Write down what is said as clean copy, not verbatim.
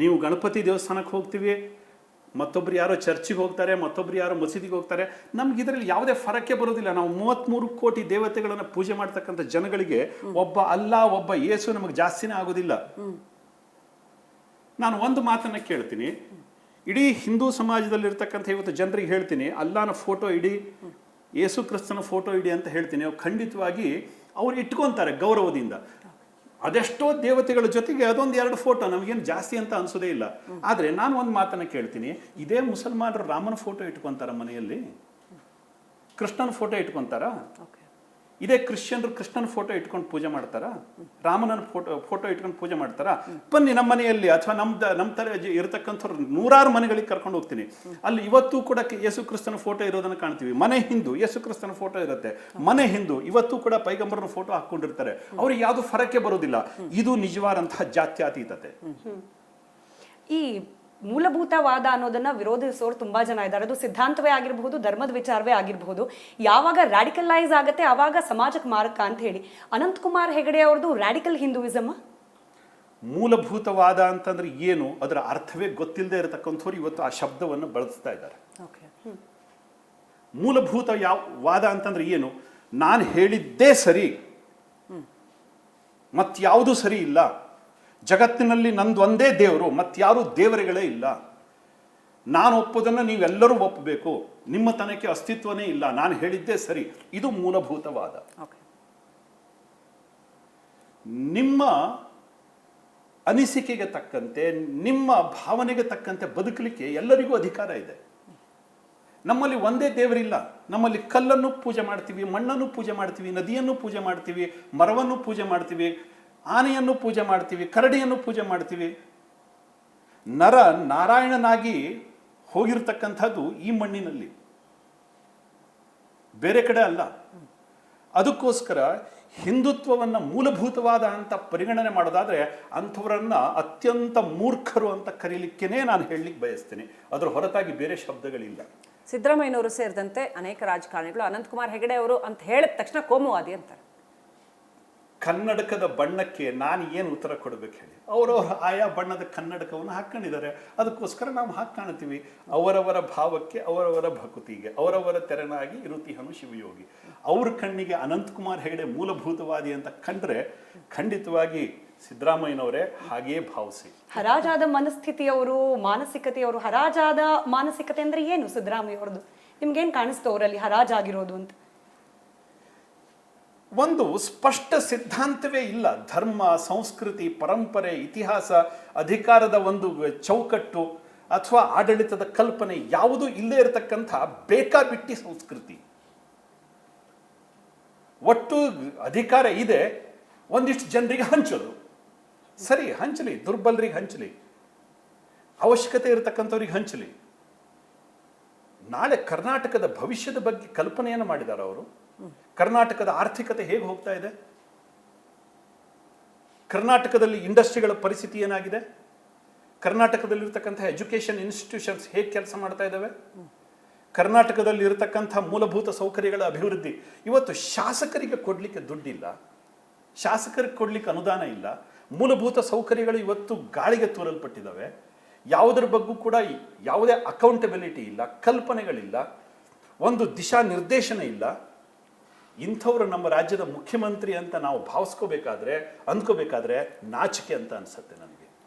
ನೀವು ಗಣಪತಿ ದೇವಸ್ಥಾನಕ್ಕೆ ಹೋಗ್ತೀವಿ, ಮತ್ತೊಬ್ರು ಯಾರೋ ಚರ್ಚಿಗೆ ಹೋಗ್ತಾರೆ, ಮತ್ತೊಬ್ರು ಯಾರೋ ಮಸೀದಿಗೆ ಹೋಗ್ತಾರೆ. ನಮ್ಗೆ ಇದರಲ್ಲಿ ಯಾವುದೇ ಫರಕ್ಕೆ ಬರೋದಿಲ್ಲ. ನಾವು 33 ಕೋಟಿ ದೇವತೆಗಳನ್ನು ಪೂಜೆ ಮಾಡ್ತಕ್ಕಂಥ ಜನಗಳಿಗೆ ಒಬ್ಬ ಅಲ್ಲಾ ಒಬ್ಬ ಯೇಸು ನಮಗೆ ಜಾಸ್ತಿನೇ ಆಗೋದಿಲ್ಲ. ನಾನು ಒಂದು ಮಾತನ್ನ ಕೇಳ್ತೀನಿ, ಇಡೀ ಹಿಂದೂ ಸಮಾಜದಲ್ಲಿರ್ತಕ್ಕಂಥ ಇವತ್ತು ಜನರಿಗೆ ಹೇಳ್ತೀನಿ, ಅಲ್ಲಾನ ಫೋಟೋ ಇಡಿ, ಯೇಸು ಕ್ರಿಸ್ತನ ಫೋಟೋ ಇಡಿ ಅಂತ ಹೇಳ್ತೀನಿ. ಅವ್ರು ಖಂಡಿತವಾಗಿ ಅವ್ರು ಇಟ್ಕೊಂತಾರೆ ಗೌರವದಿಂದ. ಅದೆಷ್ಟೋ ದೇವತೆಗಳ ಜೊತೆಗೆ ಅದೊಂದು 2 ಫೋಟೋ ನಮಗೇನು ಜಾಸ್ತಿ ಅಂತ ಅನ್ಸೋದೇ ಇಲ್ಲ. ಆದರೆ ನಾನು ಒಂದು ಮಾತನ್ನ ಕೇಳ್ತೀನಿ, ಇದೇ ಮುಸಲ್ಮಾನರು ರಾಮನ ಫೋಟೋ ಇಟ್ಕೊಂತಾರ ಮನೆಯಲ್ಲಿ? ಕೃಷ್ಣನ ಫೋಟೋ ಇಟ್ಕೊಂತಾರ? ಇದೇ ಕ್ರಿಶ್ಚಿಯನ್ರು ಕೃಷ್ಣನ ಫೋಟೋ ಇಟ್ಕೊಂಡು ಪೂಜೆ ಮಾಡ್ತಾರ? ರಾಮನ ಫೋಟೋ ಇಟ್ಕೊಂಡು ಪೂಜೆ ಮಾಡ್ತಾರ? ಬನ್ನಿ ನಮ್ಮ ಮನೆಯಲ್ಲಿ ಅಥವಾ ನಮ್ಮ ತರ ಇರತಕ್ಕಂಥವ್ರು 100 ಮನೆಗಳಿಗೆ ಕರ್ಕೊಂಡು ಹೋಗ್ತೀನಿ. ಅಲ್ಲಿ ಇವತ್ತು ಕೂಡ ಯೇಸು ಕ್ರಿಸ್ತನ ಫೋಟೋ ಇರೋದನ್ನ ಕಾಣ್ತೀವಿ. ಮನೆ ಹಿಂದೂ ಯೇಸು ಕ್ರಿಸ್ತನ ಫೋಟೋ ಇರುತ್ತೆ, ಮನೆ ಹಿಂದೂ ಇವತ್ತು ಕೂಡ ಪೈಗಂಬರನ ಫೋಟೋ ಹಾಕೊಂಡಿರ್ತಾರೆ. ಅವ್ರಿಗೆ ಯಾವುದು ಫರಕ್ಕೆ ಬರೋದಿಲ್ಲ. ಇದು ನಿಜವಾದಂತಹ ಜಾತ್ಯತೀತತೆ. ಈ ಮೂಲಭೂತವಾದ ಅನ್ನೋದನ್ನ ವಿರೋಧಿಸೋರು ತುಂಬಾ ಜನ ಇದ್ದಾರೆ. ಅದು ಸಿದ್ಧಾಂತವೇ ಆಗಿರಬಹುದು, ಧರ್ಮದ ವಿಚಾರವೇ ಆಗಿರಬಹುದು. ಯಾವಾಗ ರ್ಯಾಡಿಕಲೈಸ್ ಆಗುತ್ತೆ ಆವಾಗ ಸಮಾಜಕ್ಕೆ ಮಾರಕ ಅಂತ ಹೇಳಿ ಅನಂತಕುಮಾರ್ ಹೆಗಡೆ ಅವ್ರದ್ದು ರ್ಯಾಡಿಕಲ್ ಹಿಂದೂಯಿಸಮ್. ಮೂಲಭೂತವಾದ ಅಂತಂದ್ರೆ ಏನು, ಅದರ ಅರ್ಥವೇ ಗೊತ್ತಿಲ್ಲದೆ ಇರತಕ್ಕಂಥವ್ರು ಇವತ್ತು ಆ ಶಬ್ದವನ್ನು ಬಳಸ್ತಾ ಇದ್ದಾರೆ. ಮೂಲಭೂತ ವಾದ ಅಂತಂದ್ರೆ ಏನು? ನಾನು ಹೇಳಿದ್ದೇ ಸರಿ, ಮತ್ಯಾವುದು ಸರಿ ಇಲ್ಲ, ಜಗತ್ತಿನಲ್ಲಿ ನಂದು ಒಂದೇ ದೇವರು, ಮತ್ಯಾರು ದೇವರುಗಳೇ ಇಲ್ಲ, ನಾನು ಒಪ್ಪೋದನ್ನು ನೀವೆಲ್ಲರೂ ಒಪ್ಪಬೇಕು, ನಿಮ್ಮ ತನಕ್ಕೆ ಅಸ್ತಿತ್ವನೇ ಇಲ್ಲ, ನಾನು ಹೇಳಿದ್ದೇ ಸರಿ. ಇದು ಮೂಲಭೂತವಾದ. ನಿಮ್ಮ ಅನಿಸಿಕೆಗೆ ತಕ್ಕಂತೆ, ನಿಮ್ಮ ಭಾವನೆಗೆ ತಕ್ಕಂತೆ ಬದುಕಲಿಕ್ಕೆ ಎಲ್ಲರಿಗೂ ಅಧಿಕಾರ ಇದೆ. ನಮ್ಮಲ್ಲಿ ಒಂದೇ ದೇವರಿಲ್ಲ. ನಮ್ಮಲ್ಲಿ ಕಲ್ಲನ್ನು ಪೂಜೆ ಮಾಡ್ತೀವಿ, ಮಣ್ಣನ್ನು ಪೂಜೆ ಮಾಡ್ತೀವಿ, ನದಿಯನ್ನು ಪೂಜೆ ಮಾಡ್ತೀವಿ, ಮರವನ್ನು ಪೂಜೆ ಮಾಡ್ತೀವಿ, ಆನೆಯನ್ನು ಪೂಜೆ ಮಾಡ್ತೀವಿ, ಕರಡಿಯನ್ನು ಪೂಜೆ ಮಾಡ್ತೀವಿ. ನರ ನಾರಾಯಣನಾಗಿ ಹೋಗಿರ್ತಕ್ಕಂಥದ್ದು ಈ ಮಣ್ಣಿನಲ್ಲಿ, ಬೇರೆ ಕಡೆ ಅಲ್ಲ. ಅದಕ್ಕೋಸ್ಕರ ಹಿಂದುತ್ವವನ್ನು ಮೂಲಭೂತವಾದ ಅಂತ ಪರಿಗಣನೆ ಮಾಡೋದಾದ್ರೆ ಅಂಥವರನ್ನ ಅತ್ಯಂತ ಮೂರ್ಖರು ಅಂತ ಕರೀಲಿಕ್ಕೇನೆ ನಾನು ಹೇಳಲಿಕ್ಕೆ ಬಯಸ್ತೇನೆ. ಅದರ ಹೊರತಾಗಿ ಬೇರೆ ಶಬ್ದಗಳಿಲ್ಲ. ಸಿದ್ದರಾಮಯ್ಯನವರು ಸೇರಿದಂತೆ ಅನೇಕ ರಾಜಕಾರಣಿಗಳು ಅನಂತಕುಮಾರ್ ಹೆಗಡೆ ಅವರು ಅಂತ ಹೇಳಿದ ತಕ್ಷಣ ಕೋಮುವಾದಿ ಅಂತಾರೆ. ಕನ್ನಡಕದ ಬಣ್ಣಕ್ಕೆ ನಾನು ಏನು ಉತ್ತರ ಕೊಡಬೇಕು ಹೇಳಿ? ಅವರವರ ಆಯಾ ಬಣ್ಣದ ಕನ್ನಡಕವನ್ನು ಹಾಕೊಂಡಿದ್ದಾರೆ, ಅದಕ್ಕೋಸ್ಕರ ನಾವು ಹಾಕ್ಕಾಣ್ತೀವಿ. ಅವರವರ ಭಾವಕ್ಕೆ, ಅವರವರ ಭಕುತಿಗೆ, ಅವರವರ ತೆರನಾಗಿ ಇರುತಿಹನು ಶಿವಯೋಗಿ. ಅವ್ರ ಕಣ್ಣಿಗೆ ಅನಂತಕುಮಾರ್ ಹೆಗಡೆ ಮೂಲಭೂತವಾದಿ ಅಂತ ಕಂಡ್ರೆ ಖಂಡಿತವಾಗಿ ಸಿದ್ದರಾಮಯ್ಯನವರೇ ಹಾಗೇ ಭಾವಿಸಿ. ಹರಾಜಾದ ಮನಸ್ಥಿತಿಯವರು, ಮಾನಸಿಕತೆಯವರು. ಹರಾಜಾದ ಮಾನಸಿಕತೆ ಅಂದ್ರೆ ಏನು ಸಿದ್ದರಾಮಯ್ಯ ಅವ್ರದ್ದು? ನಿಮ್ಗೇನು ಕಾಣಿಸ್ತು ಅವರಲ್ಲಿ ಹರಾಜಾಗಿರೋದು ಅಂತ? ಒಂದು ಸ್ಪಷ್ಟ ಸಿದ್ಧಾಂತವೇ ಇಲ್ಲ. ಧರ್ಮ, ಸಂಸ್ಕೃತಿ, ಪರಂಪರೆ, ಇತಿಹಾಸ, ಅಧಿಕಾರದ ಒಂದು ಚೌಕಟ್ಟು ಅಥವಾ ಆಡಳಿತದ ಕಲ್ಪನೆ ಯಾವುದೂ ಇಲ್ಲೇ ಇರತಕ್ಕಂಥ ಬೇಕಾಬಿಟ್ಟಿ ಸಂಸ್ಕೃತಿ. ಒಟ್ಟು ಅಧಿಕಾರ ಇದೆ, ಒಂದಿಷ್ಟು ಜನರಿಗೆ ಹಂಚೋದು. ಸರಿ, ಹಂಚಲಿ, ದುರ್ಬಲರಿಗೆ ಹಂಚಲಿ, ಅವಶ್ಯಕತೆ ಇರತಕ್ಕಂಥವ್ರಿಗೆ ಹಂಚಲಿ. ನಾಳೆ ಕರ್ನಾಟಕದ ಭವಿಷ್ಯದ ಬಗ್ಗೆ ಕಲ್ಪನೆಯನ್ನು ಮಾಡಿದ್ದಾರೆ ಅವರು. ಕರ್ನಾಟಕದ ಆರ್ಥಿಕತೆ ಹೇಗೆ ಹೋಗ್ತಾ ಇದೆ? ಕರ್ನಾಟಕದಲ್ಲಿ ಇಂಡಸ್ಟ್ರಿಗಳ ಪರಿಸ್ಥಿತಿ ಏನಾಗಿದೆ? ಕರ್ನಾಟಕದಲ್ಲಿರ್ತಕ್ಕಂಥ ಎಜುಕೇಷನ್ ಇನ್ಸ್ಟಿಟ್ಯೂಷನ್ಸ್ ಹೇಗೆ ಕೆಲಸ ಮಾಡ್ತಾ ಇದ್ದಾವೆ? ಕರ್ನಾಟಕದಲ್ಲಿ ಇರತಕ್ಕಂಥ ಮೂಲಭೂತ ಸೌಕರ್ಯಗಳ ಅಭಿವೃದ್ಧಿ. ಇವತ್ತು ಶಾಸಕರಿಗೆ ಕೊಡ್ಲಿಕ್ಕೆ ದುಡ್ಡಿಲ್ಲ, ಶಾಸಕರಿಗೆ ಕೊಡ್ಲಿಕ್ಕೆ ಅನುದಾನ ಇಲ್ಲ, ಮೂಲಭೂತ ಸೌಕರ್ಯಗಳು ಇವತ್ತು ಗಾಳಿಗೆ ತೂರಲ್ಪಟ್ಟಿದ್ದಾವೆ. ಯಾವುದರ ಬಗ್ಗೂ ಕೂಡ ಯಾವುದೇ ಅಕೌಂಟಬಿಲಿಟಿ ಇಲ್ಲ, ಕಲ್ಪನೆಗಳಿಲ್ಲ, ಒಂದು ದಿಶಾ ನಿರ್ದೇಶನ ಇಲ್ಲ. ಇಂಥವ್ರು ನಮ್ಮ ರಾಜ್ಯದ ಮುಖ್ಯಮಂತ್ರಿ ಅಂತ ನಾವು ಭಾವಿಸ್ಕೋಬೇಕಾದ್ರೆ, ಅಂದ್ಕೋಬೇಕಾದ್ರೆ ನಾಚಿಕೆ ಅಂತ ಅನ್ಸುತ್ತೆ ನನಗೆ.